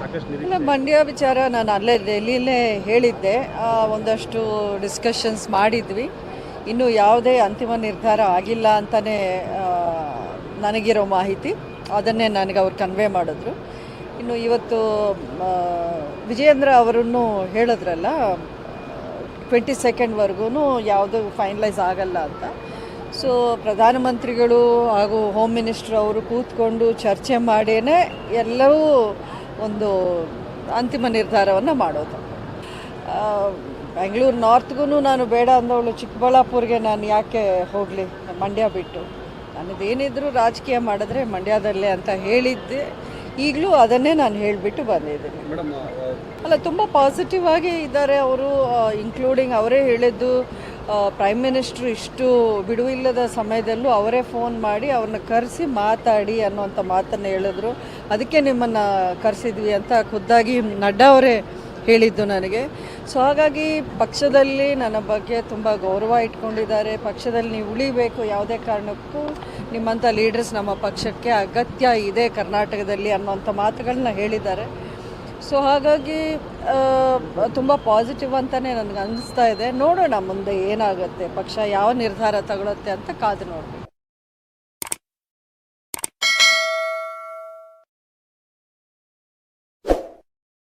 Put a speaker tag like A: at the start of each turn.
A: ಸಾಕಷ್ಟು
B: ಇಲ್ಲ, ಮಂಡ್ಯ ವಿಚಾರ ನಾನು ಅಲ್ಲೇ ಡೆಲ್ಲಿಲೇ ಹೇಳಿದ್ದೆ. ಒಂದಷ್ಟು ಡಿಸ್ಕಷನ್ಸ್ ಮಾಡಿದ್ವಿ. ಇನ್ನೂ ಯಾವುದೇ ಅಂತಿಮ ನಿರ್ಧಾರ ಆಗಿಲ್ಲ ಅಂತಲೇ ನನಗಿರೋ ಮಾಹಿತಿ. ಅದನ್ನೇ ನನಗೆ ಅವ್ರು ಕನ್ವೆ ಮಾಡಿದ್ರು. ಇನ್ನು ಇವತ್ತು ವಿಜಯೇಂದ್ರ ಅವರನ್ನು ಹೇಳಿದ್ರಲ್ಲ, 22ವರೆಗೂ ಯಾವುದು ಫೈನಲೈಸ್ ಆಗಲ್ಲ ಅಂತ. ಸೊ ಪ್ರಧಾನಮಂತ್ರಿಗಳು ಹಾಗೂ ಹೋಮ್ ಮಿನಿಸ್ಟ್ರ್ ಅವರು ಕೂತ್ಕೊಂಡು ಚರ್ಚೆ ಮಾಡಿಯೇ ಎಲ್ಲವೂ ಒಂದು ಅಂತಿಮ ನಿರ್ಧಾರವನ್ನು ಮಾಡೋದು. ಬೆಂಗಳೂರು ನಾರ್ತ್ಗೂ ನಾನು ಬೇಡ ಅಂದವಳು ಚಿಕ್ಕಬಳ್ಳಾಪುರ್ಗೆ ನಾನು ಯಾಕೆ ಹೋಗಲಿ ಮಂಡ್ಯ ಬಿಟ್ಟು. ನನ್ನದೇನಿದ್ರು ರಾಜಕೀಯ ಮಾಡಿದ್ರೆ ಮಂಡ್ಯದಲ್ಲೇ ಅಂತ ಹೇಳಿದ್ದೆ. ಈಗಲೂ ಅದನ್ನೇ ನಾನು ಹೇಳಿಬಿಟ್ಟು ಬಂದಿದ್ದೀನಿ. ಅಲ್ಲ, ತುಂಬ ಪಾಸಿಟಿವ್ ಆಗಿ ಇದ್ದಾರೆ ಅವರು. ಇನ್ಕ್ಲೂಡಿಂಗ್ ಅವರೇ ಹೇಳಿದ್ದು, ಪ್ರೈಮ್ ಮಿನಿಸ್ಟ್ರು ಇಷ್ಟು ಬಿಡುವಿಲ್ಲದ ಸಮಯದಲ್ಲೂ ಅವರೇ ಫೋನ್ ಮಾಡಿ ಅವ್ರನ್ನ ಕರೆಸಿ ಮಾತಾಡಿ ಅನ್ನೋಂಥ ಮಾತನ್ನು ಹೇಳಿದ್ರು. ಅದಕ್ಕೆ ನಿಮ್ಮನ್ನು ಕರೆಸಿದ್ವಿ ಅಂತ ಖುದ್ದಾಗಿ ನಡ್ಡಾ ಅವರೇ ಹೇಳಿದ್ದು ನನಗೆ. ಸೊ ಹಾಗಾಗಿ ಪಕ್ಷದಲ್ಲಿ ನನ್ನ ಬಗ್ಗೆ ತುಂಬ ಗೌರವ ಇಟ್ಕೊಂಡಿದ್ದಾರೆ. ಪಕ್ಷದಲ್ಲಿ ನೀವು ಉಳಿಬೇಕು, ಯಾವುದೇ ಕಾರಣಕ್ಕೂ ನಿಮ್ಮಂಥ ಲೀಡರ್ಸ್ ನಮ್ಮ ಪಕ್ಷಕ್ಕೆ ಅಗತ್ಯ ಇದೆ ಕರ್ನಾಟಕದಲ್ಲಿ ಅನ್ನೋಂಥ ಮಾತುಗಳನ್ನ ಹೇಳಿದ್ದಾರೆ. ಸೊ ಹಾಗಾಗಿ ತುಂಬ ಪಾಸಿಟಿವ್ ಅಂತಲೇ ನನಗೆ ಅನ್ನಿಸ್ತಾ ಇದೆ. ನೋಡೋಣ ಮುಂದೆ ಏನಾಗುತ್ತೆ, ಪಕ್ಷ ಯಾವ ನಿರ್ಧಾರ ತಗೊಳುತ್ತೆ ಅಂತ ಕಾದು ನೋಡಬೇಕು.